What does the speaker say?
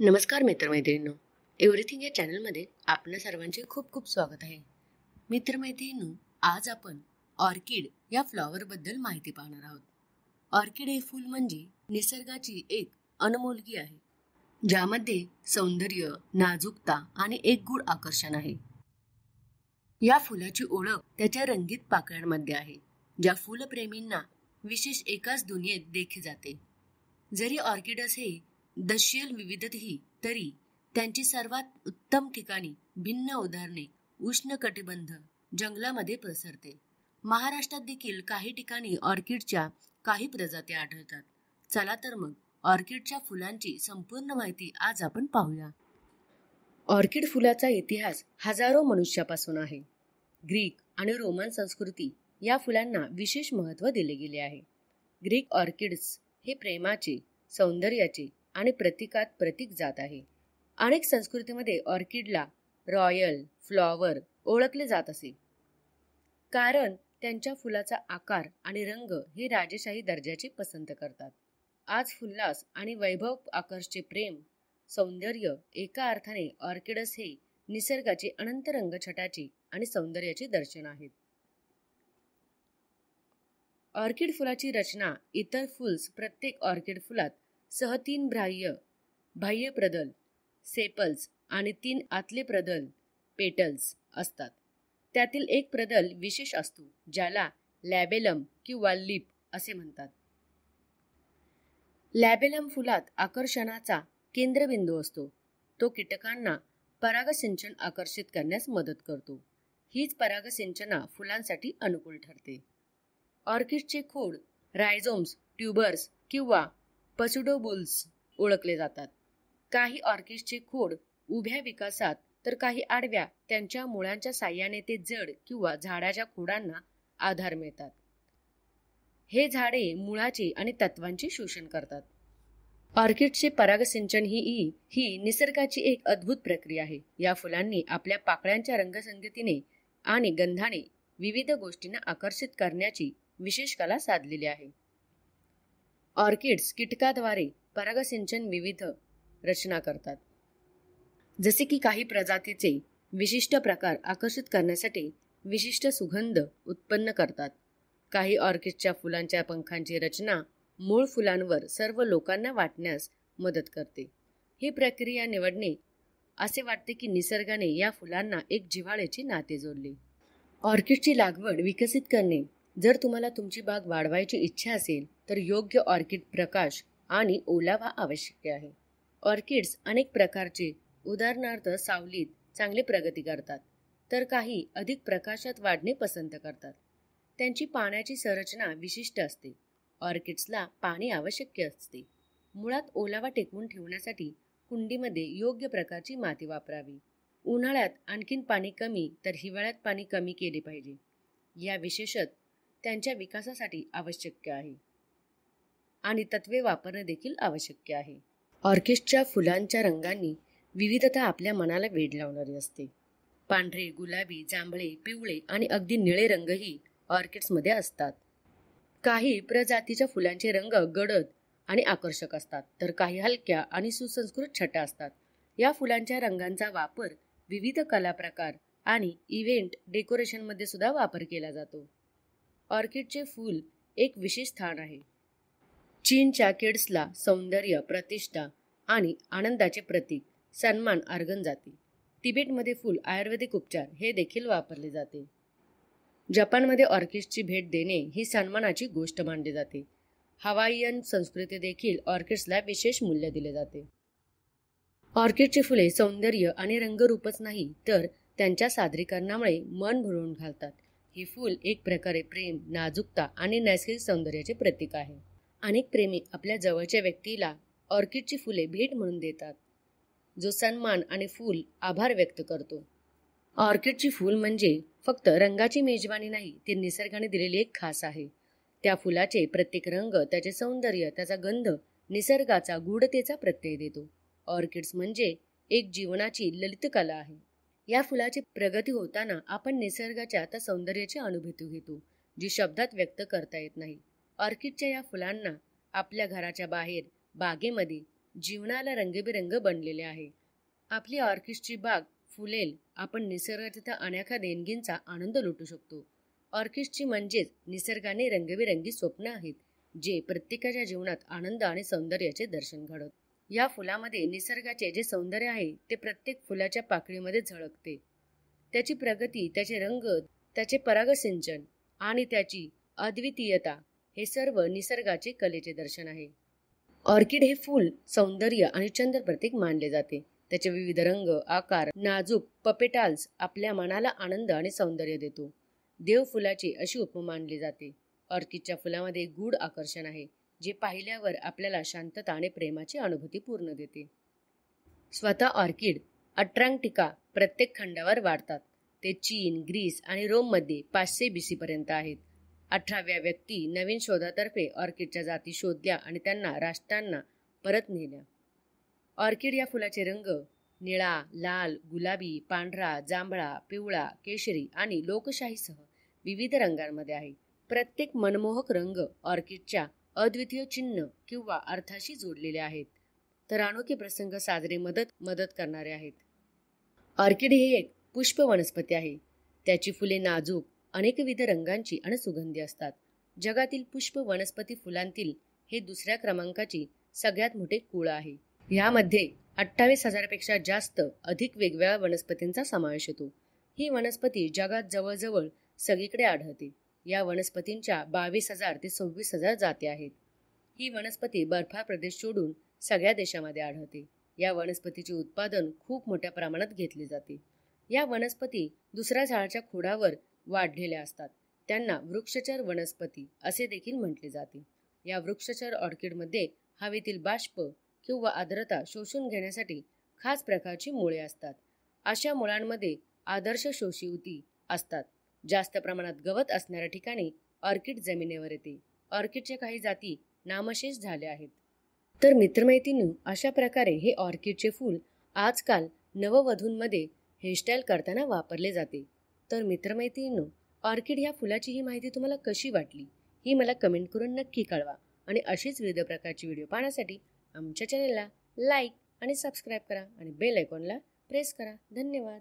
नमस्कार मित्रमैत्रिणींनो, एव्हरीथिंग या चॅनलमध्ये आपणा सर्वांचे खूप खूप स्वागत आहे. मित्रमैत्रिणींनो, आज आपण ऑर्किड या फ्लॉवरबद्दल माहिती पाहणार आहोत. ऑर्किड हे फूल म्हणजे निसर्गाची एक अनमोलगी आहे, ज्यामध्ये सौंदर्य, नाजूकता आणि एक गूढ आकर्षण आहे. या फुलाची ओळख त्याच्या रंगीत पाकळ्यांमध्ये आहे, ज्या फुलप्रेमींना विशेष एकाच दुनियेत देखी जाते. जरी ऑर्किडस हे दशील विविधही तरी त्यांची सर्वात उत्तम ठिकाणी भिन्न उदाहरणे उष्णकटिबंध जंगलामध्ये पसरते. महाराष्ट्रात देखील काही ठिकाणी ऑर्किडच्या काही प्रजाती आढळतात. चला तर मग ऑर्किडच्या फुलांची संपूर्ण माहिती आज आपण पाहूया. ऑर्किड फुलाचा इतिहास हजारो मनुष्यापासून आहे. ग्रीक आणि रोमन संस्कृती या फुलांना विशेष महत्त्व दिले गेले आहे. ग्रीक ऑर्किड्स हे प्रेमाचे, सौंदर्याचे आणि प्रतीकात प्रतीक जात आहे. अनेक संस्कृतीमध्ये ऑर्किडला रॉयल फ्लॉवर ओळखले जात असे, कारण त्यांच्या फुलाचा आकार आणि रंग हे राजेशाही दर्जाचे पसंत करतात. आज फुल्लास आणि वैभव आकर्षचे प्रेम, सौंदर्य एका अर्थाने ऑर्किडस हे निसर्गाचे अनंत रंगछटाचे आणि सौंदर्याचे दर्शन आहेत. ऑर्किड फुलाची रचना इतर फुल्स प्रत्येक ऑर्किड फुलात सह 3 बाह्य प्रदल सेपल्स आणि 3 आतले प्रदल पेटल्स असतात. त्यातील एक प्रदल विशेष असतो, ज्याला लॅबेलम किंवा लिप असे म्हणतात. लॅबेलम फुलात आकर्षणाचा केंद्रबिंदू असतो. तो कीटकांना परागसिंचन आकर्षित करण्यास मदत करतो. हीच परागसिंचना फुलांसाठी अनुकूल ठरते. ऑर्किडचे खोड रायझोम्स, ट्यूबर्स किंवा पसुडोबुल्स ओळखले जातात. काही ऑर्किडचे खोड उभ्या विकासात तर काही आडव्या, त्यांच्या मुळांच्या साह्याने ते जड किंवा झाडाच्या खोडांना आधार मिळतात. हे झाडे मुळाचे आणि तत्वांचे शोषण करतात. ऑर्किडचे परागसिंचन ही निसर्गाची एक अद्भुत प्रक्रिया आहे. या फुलांनी आपल्या पाकळ्यांच्या रंगसंगतीने आणि गंधाने विविध गोष्टींना आकर्षित करण्याची विशेष कला साधलेली आहे. ऑर्किड्स कीटकाद्वारे परागसिंचन विविध रचना करतात. जसे की काही प्रजातीचे विशिष्ट प्रकार आकर्षित करण्यासाठी विशिष्ट सुगंध उत्पन्न करतात. काही ऑर्किडच्या फुलांच्या पंखांची रचना मूळ फुलांवर सर्व लोकांना वाटण्यास मदत करते. ही प्रक्रिया निवडणे असे वाटते की निसर्गाने या फुलांना एक जिव्हाळ्याचे नाते जोडले. ऑर्किडची लागवड विकसित करणे. जर तुम्हाला तुमची बाग वाढवायची इच्छा असेल तर योग्य ऑर्किड प्रकाश आणि ओलावा आवश्यक आहे. ऑर्किड्स अनेक प्रकारचे, उदाहरणार्थ सावलीत चांगली प्रगती करतात, तर काही अधिक प्रकाशात वाढणे पसंत करतात. त्यांची पाण्याची संरचना विशिष्ट असते. ऑर्किड्सला पाणी आवश्यक असते. मुळात ओलावा टिकवून ठेवण्यासाठी कुंडीमध्ये योग्य प्रकारची माती वापरावी. उन्हाळ्यात आणखीन पाणी कमी तर हिवाळ्यात पाणी कमी केले पाहिजे. या विशेषत त्यांच्या विकासासाठी आवश्यक आहे आणि तत्वे वापरणे देखील आवश्यक आहे. ऑर्किडच्या फुलांच्या रंगांनी विविधता आपल्या मनाला वेध लावणारी असते. पांढरे, गुलाबी, जांभळे, पिवळे आणि अगदी निळे रंगही ऑर्किड्समध्ये असतात. काही प्रजातीच्या फुलांचे रंग गडद आणि आकर्षक असतात, तर काही हलक्या आणि सुसंस्कृत छटा असतात. या फुलांच्या रंगांचा वापर विविध कला प्रकार आणि इव्हेंट डेकोरेशनमध्ये सुद्धा वापर केला जातो. ऑर्किडचे फूल एक विशेष स्थान आहे. चीनच्या किड्सला सौंदर्य, प्रतिष्ठा आणि आनंदाचे प्रतीक सन्मान अर्गन जाते. तिबेटमध्ये फूल आयुर्वेदिक उपचार हे देखील वापरले जाते. जपानमध्ये ऑर्किड्सची भेट देणे ही सन्मानाची गोष्ट मानली जाते. हवाईयन संस्कृती देखील ऑर्किड्सला विशेष मूल्य दिले जाते. ऑर्किडची फुले सौंदर्य आणि रंगरूपच नाही तर त्यांच्या सादरीकरणामुळे मन भरून घालतात. ही फूल एक प्रकारे प्रेम, नाजूकता आणि नैसर्गिक सौंदर्याचे प्रतीक आहे. अनेक प्रेमी आपल्या जवळच्या व्यक्तीला ऑर्किडची फुले भेट म्हणून देतात, जो सन्मान आणि फूल आभार व्यक्त करतो. ऑर्किडची फूल म्हणजे फक्त रंगाची मेजवानी नाही, ती निसर्गाने दिलेली एक खास आहे. त्या फुलाचे प्रत्येक रंग, त्याचे सौंदर्य, त्याचा गंध निसर्गाचा गूढतेचा प्रत्यय देतो. ऑर्किड्स म्हणजे एक जीवनाची ललित कला आहे. या फुलाची प्रगती होताना आपण निसर्गाच्या त्या सौंदर्याची अनुभूती घेतो, जी शब्दात व्यक्त करता येत नाही. ऑर्किडच्या या फुलांना आपल्या घराच्या बाहेर, बागेमध्ये जीवनाला रंगेबिरंग बनलेले आहे. आपली ऑर्किड्सची बाग फुलेल, आपण निसर्गाच्या अनोख्या देणगींचा आनंद लुटू शकतो. ऑर्किड्सची म्हणजेच निसर्गाने रंगबिरंगी स्वप्न आहेत, जे प्रत्येकाच्या जीवनात आनंद आणि सौंदर्याचे दर्शन घडवतात. या फुलामध्ये निसर्गाचे जे सौंदर्य आहे ते प्रत्येक फुलाच्या पाकळीमध्ये झळकते. त्याची प्रगती, त्याचे रंग, त्याचे परागसिंचन आणि त्याची अद्वितीयता हे सर्व निसर्गाचे कलेचे दर्शन आहे. ऑर्किड हे फूल सौंदर्य आणि चंद्र प्रतीक मानले जाते. त्याचे विविध रंग, आकार, नाजूक पपेटाल्स आपल्या मनाला आनंद आणि सौंदर्य देतो. देवफुलाची अशी उपमा मानली जाते. ऑर्किडच्या फुलामध्ये गूढ आकर्षण आहे, जे पाहिल्यावर आपल्याला शांतता आणि प्रेमाची अनुभूती पूर्ण देते. स्वतः ऑर्किड अट्रांटिका प्रत्येक खंडावर वाढतात. ते चीन, ग्रीस आणि रोममध्ये 500 BC पर्यंत आहेत. 18व्या व्यक्ती नवीन शोधातर्फे ऑर्किडच्या जाती शोधल्या आणि त्यांना राष्ट्रांना परत नेल्या. ऑर्किड या फुलाचे रंग निळा, लाल, गुलाबी, पांढरा, जांभळा, पिवळा, केशरी आणि लोकशाहीसह विविध रंगांमध्ये आहे. प्रत्येक मनमोहक रंग ऑर्किडच्या अद्वितीय चिन्ह किंवा अर्थाशी जोडलेले आहेत, तर अनोखे प्रसंग साजरे मदत करणारे आहेत. ऑर्किड ही एक पुष्प वनस्पती आहे. त्याची फुले नाजूक, अनेकविध रंगांची आणि सुगंधी असतात. जगातील पुष्प वनस्पती फुलांतील हे दुसऱ्या क्रमांकाची सगळ्यात मोठे कुळ आहे. यामध्ये 28,000 पेक्षा जास्त अधिक वेगवेगळ्या वनस्पतींचा समावेश होतो. ही वनस्पती जगात जवळजवळ सगळीकडे आढळते. या वनस्पतींच्या 22,000 ते 26,000 जाती आहेत. ही वनस्पती बर्फाळ प्रदेश सोडून सगळ्या देशामध्ये आढळते. या वनस्पतीचे उत्पादन खूप मोठ्या प्रमाणात घेतले जाते. या वनस्पती दुसऱ्या झाडाच्या खोडावर वाढलेल्या असतात. त्यांना वृक्षचर वनस्पती असे देखील म्हटले जाते. या वृक्षचर ऑर्किडमध्ये हवेतील बाष्प किंवा आर्द्रता शोषून घेण्यासाठी खास प्रकारची मुळे असतात. अशा मुळांमध्ये आदर्श शोषिवती असतात. जास्त प्रमाणात गवत असणाऱ्या ठिकाणी ऑर्किड जमिनीवर येते. ऑर्किडच्या काही जाती नामशेष झाल्या आहेत. तर मित्रमैत्रिणी, अशा प्रकारे हे ऑर्किडचे फूल आजकाल नववधूंमध्ये हेअरस्टाईल करताना वापरले जाते. तर मित्रमैत्रिणींनो, ऑर्किड या फुलाची ही माहिती तुम्हाला कशी वाटली ही मला कमेंट करून नक्की कळवा. आणि अशीच विविध प्रकारची व्हिडिओ पाहण्यासाठी आमच्या चॅनेलला लाईक आणि सबस्क्राईब करा आणि बेल आयकॉनला प्रेस करा. धन्यवाद.